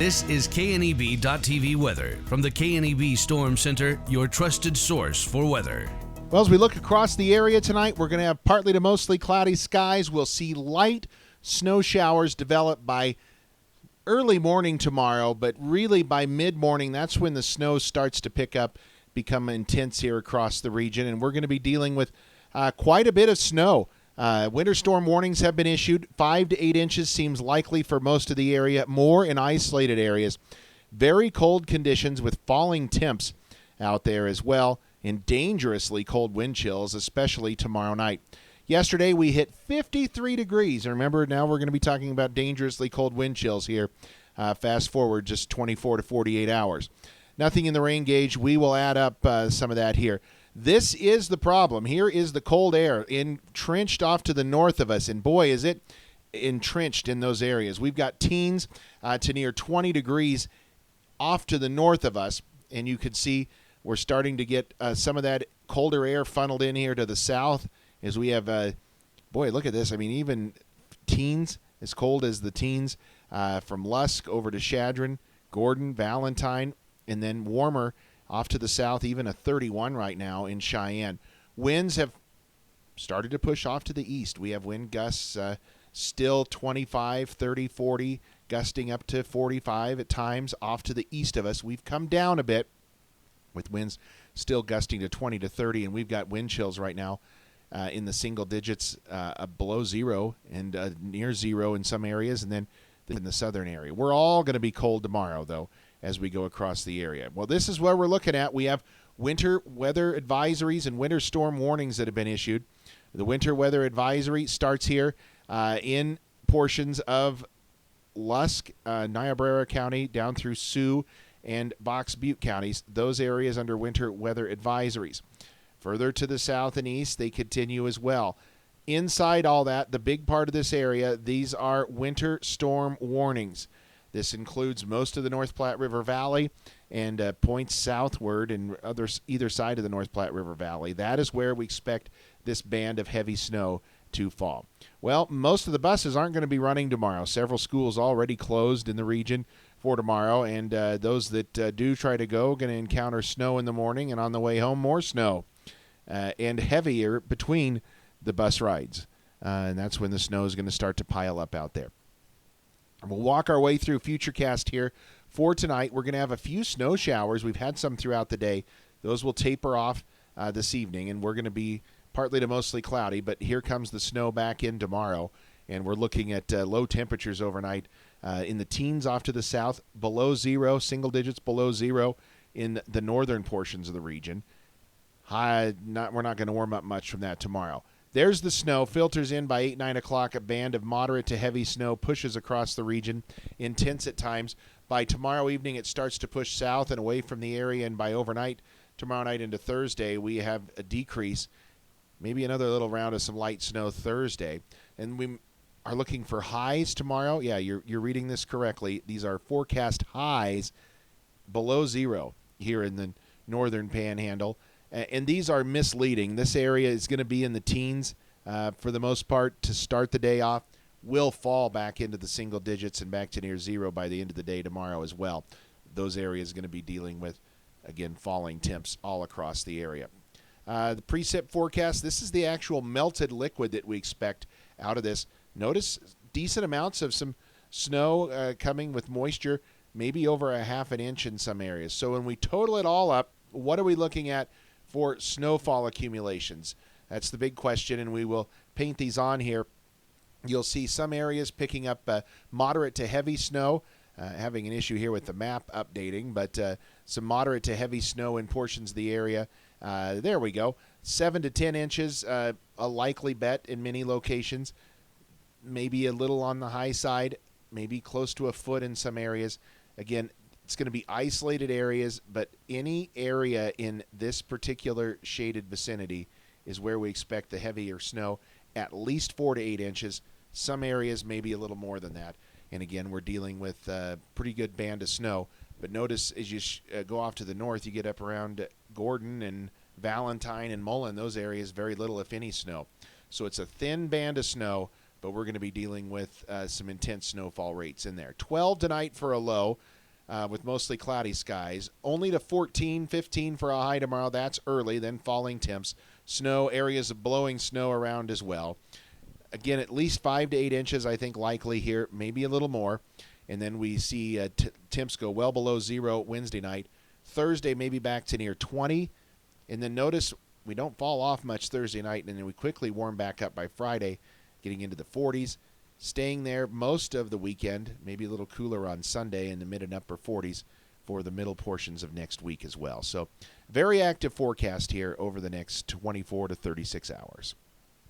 This is KNEB.TV weather from the KNEB Storm Center, your trusted source for weather. Well, as we look across the area tonight, we're going to have partly to mostly cloudy skies. We'll see light snow showers develop by early morning tomorrow, but really by mid-morning, that's when the snow starts to pick up, become intense here across the region, and we're going to be dealing with quite a bit of snow. Winter storm warnings have been issued. 5 to 8 inches seems likely for most of the area, more in isolated areas. Very cold conditions with falling temps out there as well, and dangerously cold wind chills, especially tomorrow night. Yesterday we hit 53 degrees. And remember, now we're going to be talking about dangerously cold wind chills here. Fast forward just 24 to 48 hours. Nothing in the rain gauge. We will add up some of that here. This is the problem. Here is the cold air entrenched off to the north of us, and boy, is it entrenched in those areas. We've got teens to near 20 degrees off to the north of us, and you can see we're starting to get some of that colder air funneled in here to the south as we have, boy, look at this. I mean, even teens, as cold as the teens from Lusk over to Chadron, Gordon, Valentine, and then warmer off to the south, even a 31 right now in Cheyenne. Winds have started to push off to the east. We have wind gusts still 25, 30, 40, gusting up to 45 at times off to the east of us. We've come down a bit with winds still gusting to 20 to 30, and we've got wind chills right now in the single digits below zero and near zero in some areas, and then in the southern area. We're all going to be cold tomorrow, though, as we go across the area. Well, this is where we're looking at. We have winter weather advisories and winter storm warnings that have been issued. The winter weather advisory starts here in portions of Lusk, Niobrara County, down through Sioux and Box Butte counties. Those areas under winter weather advisories. Further to the south and east, they continue as well. Inside all that, the big part of this area, these are winter storm warnings. This includes most of the North Platte River Valley and points southward and either side of the North Platte River Valley. That is where we expect this band of heavy snow to fall. Well, most of the buses aren't going to be running tomorrow. Several schools already closed in the region for tomorrow, and those that do try to go are going to encounter snow in the morning, and on the way home, more snow and heavier between the bus rides. And that's when the snow is going to start to pile up out there. We'll walk our way through FutureCast here for tonight. We're going to have a few snow showers. We've had some throughout the day. Those will taper off this evening, and we're going to be partly to mostly cloudy, but here comes the snow back in tomorrow, and we're looking at low temperatures overnight in the teens off to the south, below zero, single digits below zero in the northern portions of the region. We're not going to warm up much from that tomorrow. There's the snow, filters in by 8, 9 o'clock. A band of moderate to heavy snow pushes across the region, intense at times. By tomorrow evening, it starts to push south and away from the area, and by overnight, tomorrow night into Thursday, we have a decrease, maybe another little round of some light snow Thursday. And we are looking for highs tomorrow. Yeah, you're reading this correctly. These are forecast highs below zero here in the northern panhandle. And these are misleading. This area is going to be in the teens for the most part to start the day off. Will fall back into the single digits and back to near zero by the end of the day tomorrow as well. Those areas are going to be dealing with, again, falling temps all across the area. The precip forecast, this is the actual melted liquid that we expect out of this. Notice decent amounts of some snow coming with moisture, maybe over a half an inch in some areas. So when we total it all up, what are we looking at for snowfall accumulations? That's the big question, and we will paint these on here. You'll see some areas picking up moderate to heavy snow, having an issue here with the map updating, but some moderate to heavy snow in portions of the area. There we go. 7 to 10 inches, a likely bet in many locations. Maybe a little on the high side, maybe close to a foot in some areas. Again, it's going to be isolated areas, but any area in this particular shaded vicinity is where we expect the heavier snow, at least 4 to 8 inches. Some areas maybe a little more than that. And again, we're dealing with a pretty good band of snow. But notice as you go off to the north, you get up around Gordon and Valentine and Mullen. Those areas, very little, if any, snow. So it's a thin band of snow, but we're going to be dealing with some intense snowfall rates in there. 12 tonight for a low with mostly cloudy skies. Only to 14, 15 for a high tomorrow. That's early, then falling temps. Snow, areas of blowing snow around as well. Again, at least 5 to 8 inches, I think, likely here, maybe a little more. And then we see temps go well below zero Wednesday night. Thursday, maybe back to near 20. And then notice we don't fall off much Thursday night, and then we quickly warm back up by Friday, getting into the 40s. Staying there most of the weekend, maybe a little cooler on Sunday in the mid and upper 40s for the middle portions of next week as well. So very active forecast here over the next 24 to 36 hours.